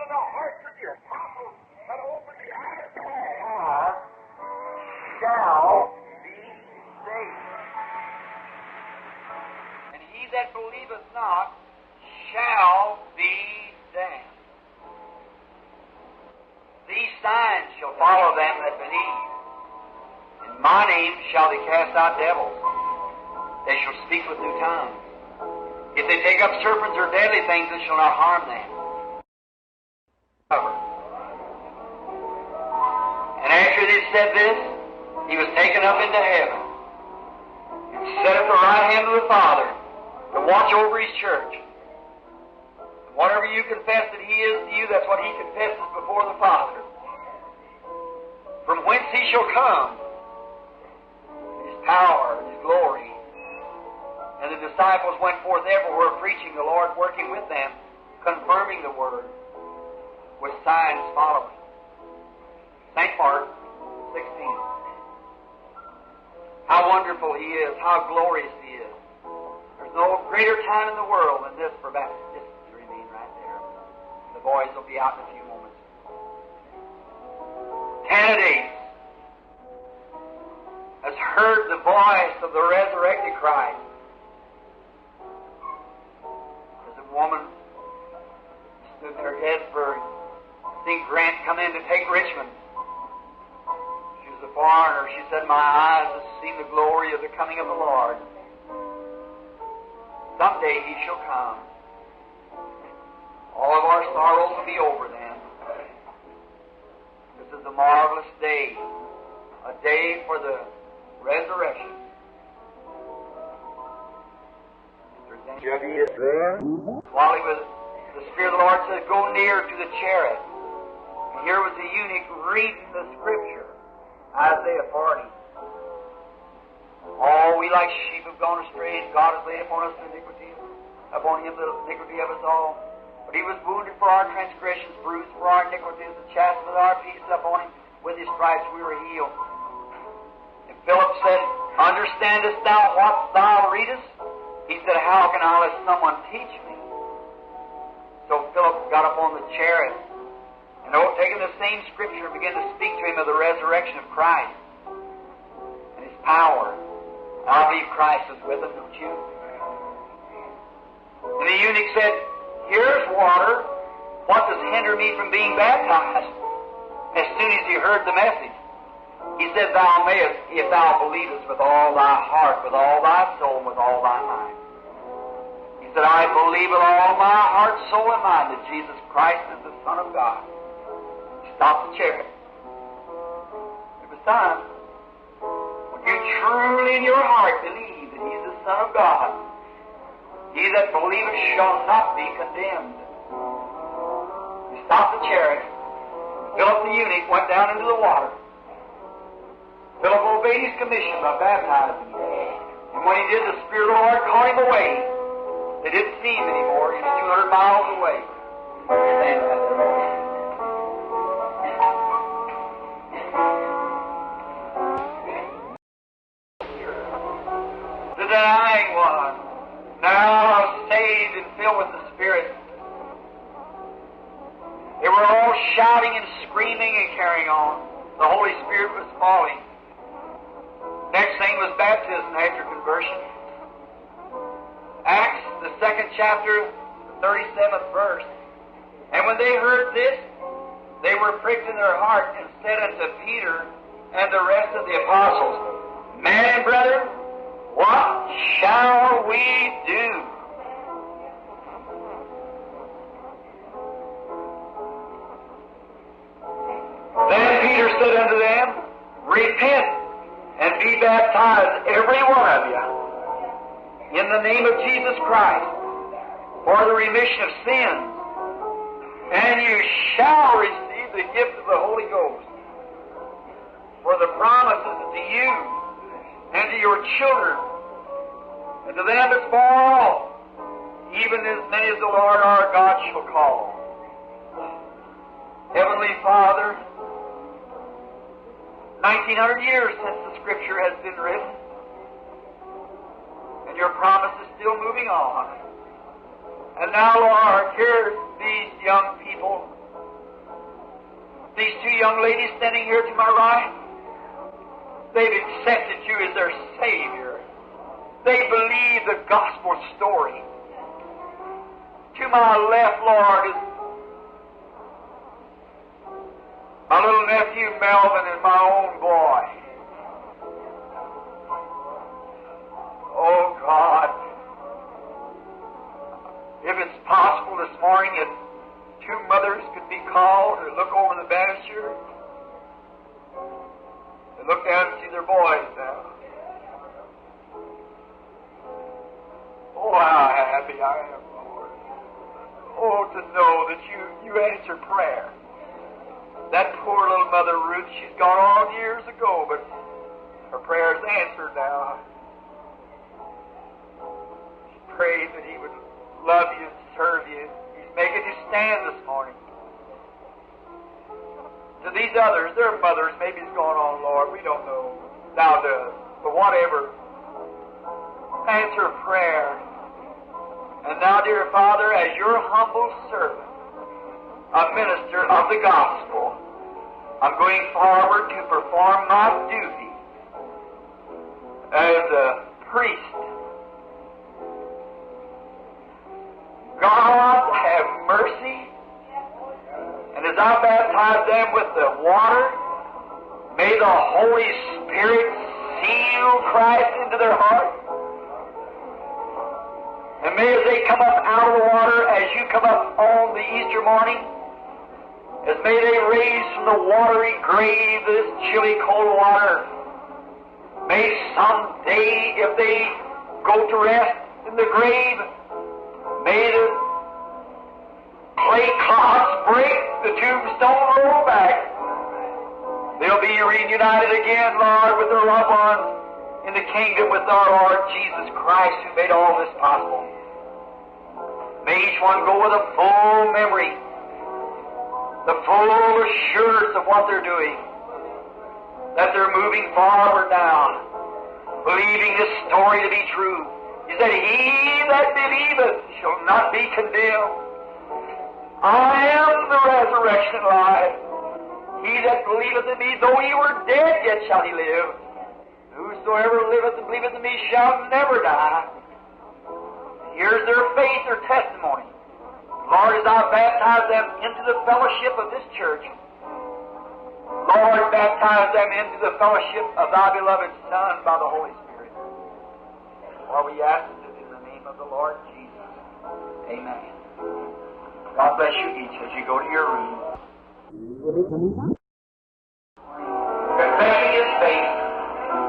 in the hearts of the apostles and open the eyes of all shall be saved. And he that believeth not shall be damned. These signs shall follow them that believe. In my name shall they cast out devils. They shall speak with new tongues. If they take up serpents or deadly things, it shall not harm them. And after they said this, he was taken up into heaven and set at the right hand of the Father to watch over his church. And whatever you confess that he is to you, that's what he confesses before the Father. From whence he shall come, his power, his glory. And the disciples went forth everywhere preaching the Lord, working with them, confirming the word, with signs following. St. Mark 16. How wonderful he is, how glorious he is. There's no greater time in the world than this for baptism. Just remain right there. The boys will be out in a few moments. Candidates has heard the voice of the resurrected Christ. There's a woman stood in her Gettysburg. Think Grant come in to take Richmond. She was a foreigner. She said, my eyes have seen the glory of the coming of the Lord. Someday he shall come. All of our sorrows will be over then. This is a marvelous day. A day for the resurrection. While he was, the Spirit of the Lord said, go near to the chariot. And here was the eunuch reading the Scripture, Isaiah 40. All we like sheep have gone astray, and God has laid upon us the iniquity, upon him the iniquity of us all. But he was wounded for our transgressions, bruised for our iniquities, the chastisement of our peace upon him. With his stripes we were healed. And Philip said, understandest thou what thou readest? He said, how can I let someone teach me? So Philip got up on the chariot, and taking the same Scripture, began to speak to him of the resurrection of Christ and his power. I believe Christ is with him, don't you? And the eunuch said, here's water. What does hinder me from being baptized? As soon as he heard the message, he said, thou mayest, if thou believest with all thy heart, with all thy soul, and with all thy mind. He said, I believe with all my heart, soul, and mind that Jesus Christ is the Son of God. Stop the chariot. It was time. When you truly in your heart believe that He's the Son of God, he that believeth shall not be condemned. He stopped the chariot. Philip the eunuch went down into the water. Philip obeyed his commission by baptizing him. And when he did, the Spirit of the Lord caught him away. They didn't see him anymore. He was 200 miles away. Stand right there. The dying one, now saved and filled with the Spirit. They were all shouting and screaming and carrying on. The Holy Spirit was falling. Next thing was baptism after conversion. Acts, the 2nd chapter, the 37th verse. And when they heard this, they were pricked in their heart and said unto Peter and the rest of the apostles, men and brethren, what shall we do? Then Peter said unto them, repent and be baptized, every one of you, in the name of Jesus Christ, for the remission of sins, and you shall receive the gift of the Holy Ghost. For the promises to you and to your children, and to them that's far off, even as many as the Lord our God shall call. Heavenly Father, 1900 years since the Scripture has been written, and your promise is still moving on. And now, Lord, here's these young people young ladies standing here to my right, they've accepted you as their Savior. They believe the gospel story. To my left, Lord, is my little nephew Melvin and my own boy. Oh, God, if it's possible this morning that two mothers could be called to look over the banister and look down and see their boys now. Oh, how happy I am, Lord. Oh, to know that you answer prayer. That poor little mother Ruth, she's gone on years ago, but her prayer's answered now. She prayed that He would love you and serve you. He's making you stand this morning. To these others, their mothers, maybe it's going on, Lord, we don't know. Thou does. But whatever, answer prayer. And now, dear Father, as your humble servant, a minister of the gospel, I'm going forward to perform my duty as a priest. God have mercy, and as I baptize them with the water, may the Holy Spirit seal Christ into their heart. And may as they come up out of the water, as you come up on the Easter morning, as may they raise from the watery grave this chilly cold water. May someday, if they go to rest in the grave, may the clay clods break, the tombstone roll back. They'll be reunited again, Lord, with their loved ones in the kingdom with our Lord Jesus Christ, who made all this possible. May each one go with a full memory, the full assurance of what they're doing, that they're moving forward now, believing this story to be true. He said, He that believeth shall not be condemned. I am the resurrection life. He that believeth in me, though he were dead, yet shall he live. Whosoever liveth and believeth in me shall never die. Here's their faith, their testimony. Lord, as I baptize them into the fellowship of this church, Lord, baptize them into the fellowship of Thy beloved Son by the Holy Spirit. For we ask it in the name of the Lord Jesus. Amen. God bless you each as you go to your room. Confessing His faith,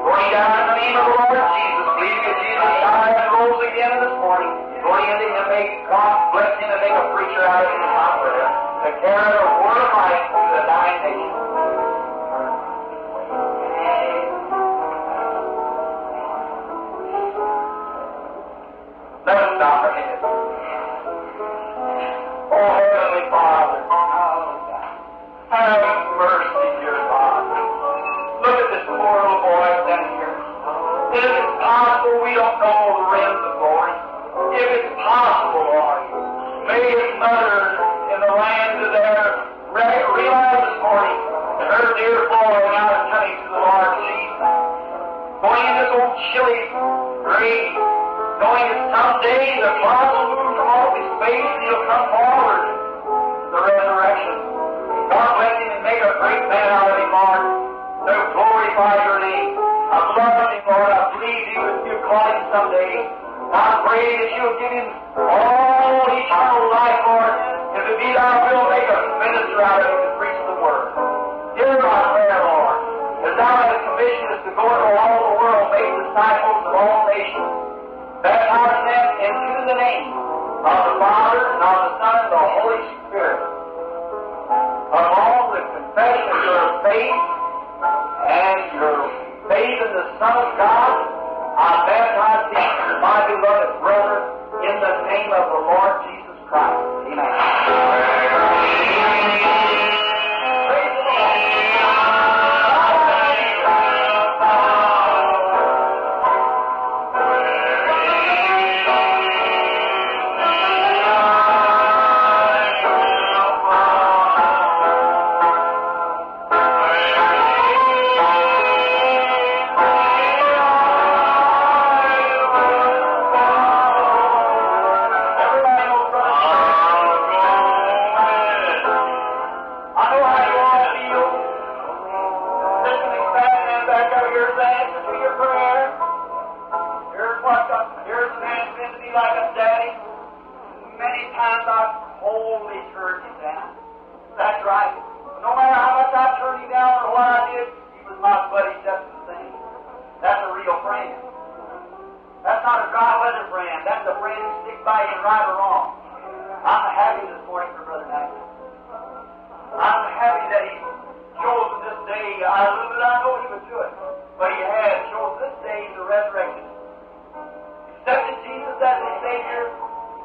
going down in the name of the Lord Jesus, believing that Jesus died and rose again this morning, going into Him, make God bless Him and make a preacher out of Him, my prayer, to carry the word of life to the dying nation. Let us bow our heads. Oh, Heavenly Father, have mercy, dear God. Look at this poor little boy standing here. If it's possible, we don't know the rest of glory. If it's possible, Lord, may his mother in the land of there realize this morning that her dear boy now is coming to the Lord Jesus. Going in this old chilly grave, knowing that someday the clouds will move from off his face and he'll come forward to the resurrection. God bless him and make a great man out of him, Lord. To glorify your name. I love him, Lord. I believe you call him someday. I pray that you'll give him all eternal life, Lord. If it be thy will, make a minister out of him to preach the word. Hear my prayer, Lord. As thou hast commissioned us to go into all the world, make disciples of all nations, baptizing them into the name of the Father, and of the Son, and the Holy Spirit. Upon the confession of your faith and your faith in the Son of God, I baptize thee, my beloved brother, in the name of the Lord Jesus Christ. Amen. turned him down. That's right. No matter how much I turned him down or what I did, he was my buddy just the same. That's a real friend. That's not a dry weather friend. That's a friend who sticks by you right or wrong. I'm happy this morning for Brother Knight. I'm happy that he's chosen this day. I know he would do it, but he has chosen this day the resurrection. Accepted Jesus as his Savior,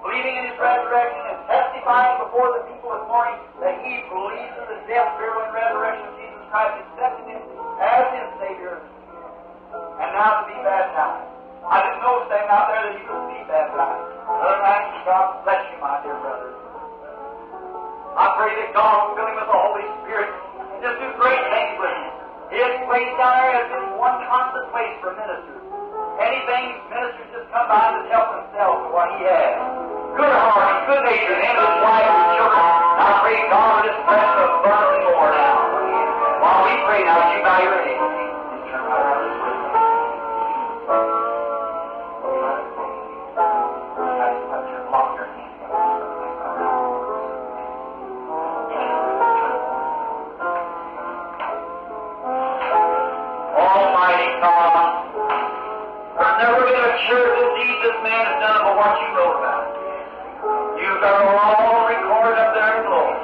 believing in his resurrection, and testifying before the people this morning that he believes in the death, burial, and resurrection of Jesus Christ, accepted him as his Savior, and now to be baptized. I didn't know standing out there that he would be baptized. Brother Knight, God bless you, my dear brother. I pray that God will fill him with the Holy Spirit and just do great things with him. His place down there has been one constant place for ministers. Anything ministers just come by and just help themselves with what he has. Good heart and good nature, and his wife and children. I pray God will just bless them abundantly more now. While we pray now, you bow your head. Turn right around this way. Lock your hands. Almighty God, there's never been a church that deed this man has done but what you wrote about. You've got it all recorded up there in glory.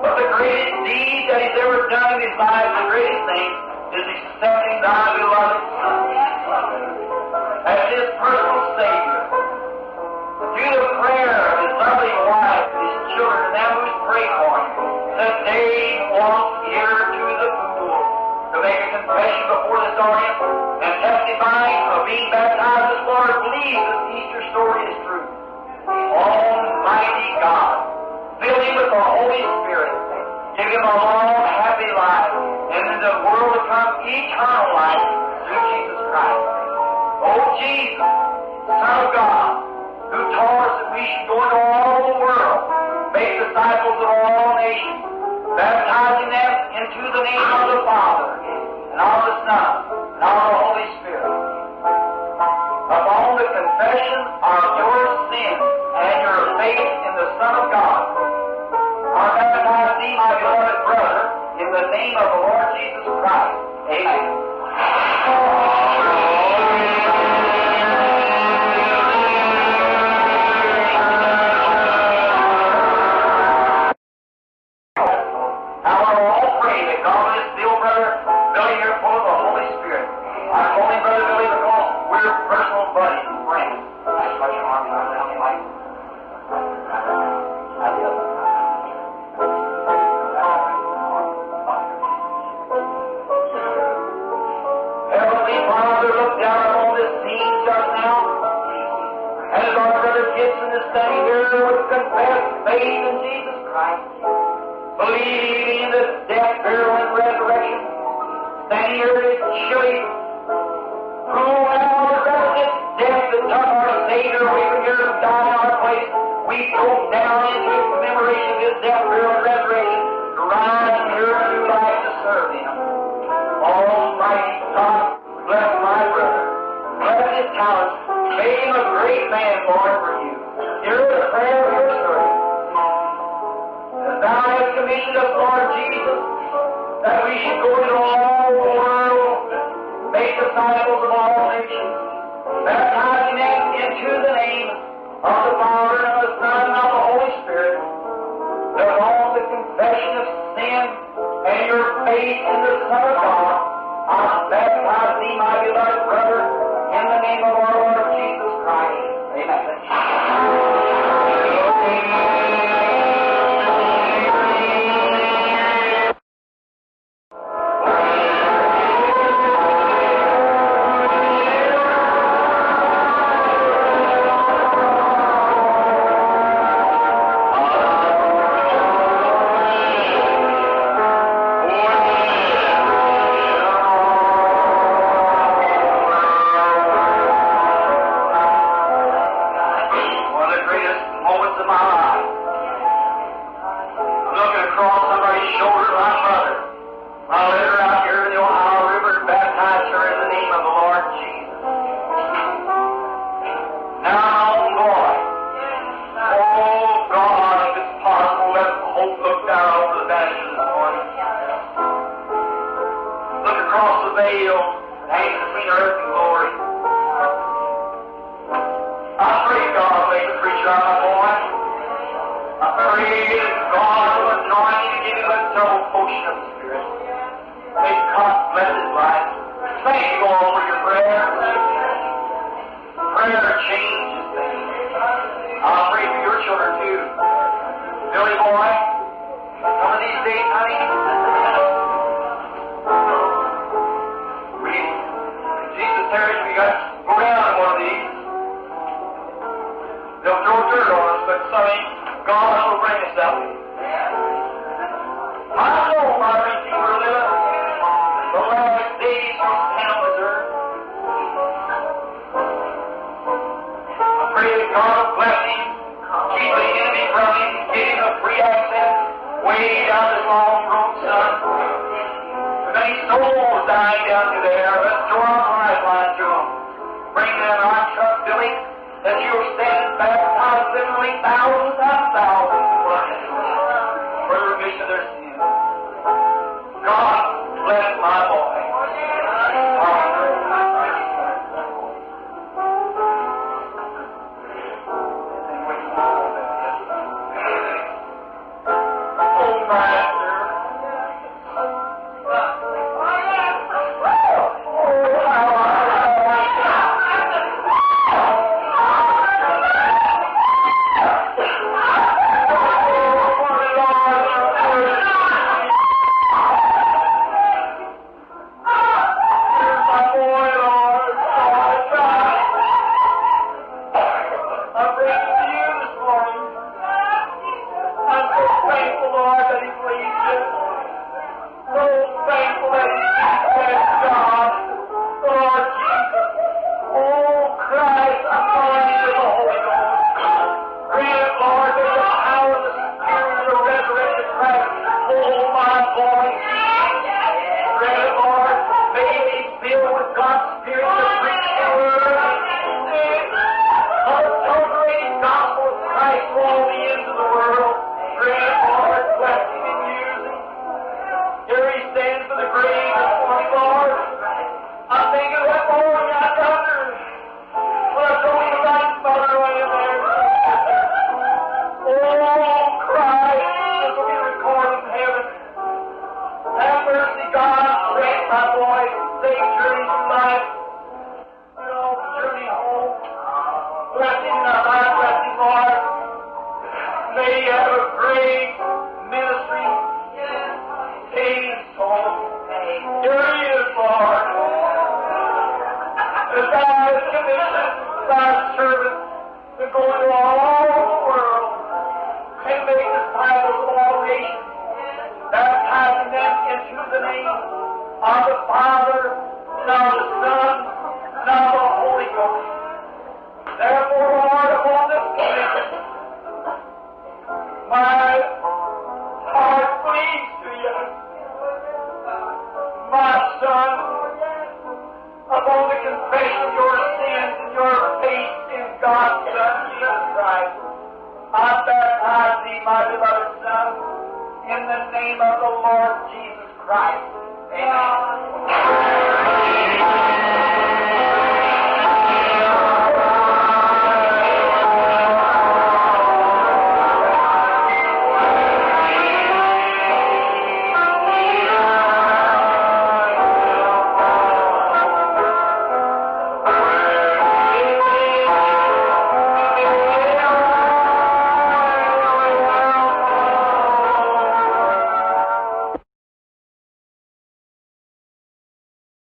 But the greatest deed that he's ever done in his life, the greatest thing, is accepting thy beloved Son as his personal Savior. Through the prayer of his lovely wife, his children, and them who's prayed for him, that they walk here to the pool to make a confession before this audience and testifying of being baptized as Lord believes this Easter story is true. Almighty God, fill him with the Holy Spirit, give him a long, happy life, and in the world to come, eternal life through Jesus Christ. Oh Jesus, Son of God, who told us that we should go into all the world, make disciples of all nations, baptizing them into the name of the Father, and of the Son, and of the Holy Spirit. Upon the confession of your sins and your faith in the Son of God, I baptize thee, my beloved brother, in the name of the Lord Jesus Christ. Amen. God will anoint you to give him a double portion of the Spirit. May God bless his life. Thank you all for your prayer. Prayer changes things. I'll pray for your children too. Billy boy, some of these days, honey, Jesus tarries, we got to go down on one of these. They'll throw dirt on us, but sonny, God will bring us out. I know my Redeemer liveth. The last days will stand on this earth. I pray that God will bless him, keep the enemy from him, give him a free access way down this long road, son. If any souls dying down through there, let's throw our lifeline to them. Bring them, I trust, Billy, that you'll stand baptized literally thousands and thousands for the remission of their sins. God bless my boy. Oh, Master. In the name of the Lord Jesus Christ. Amen.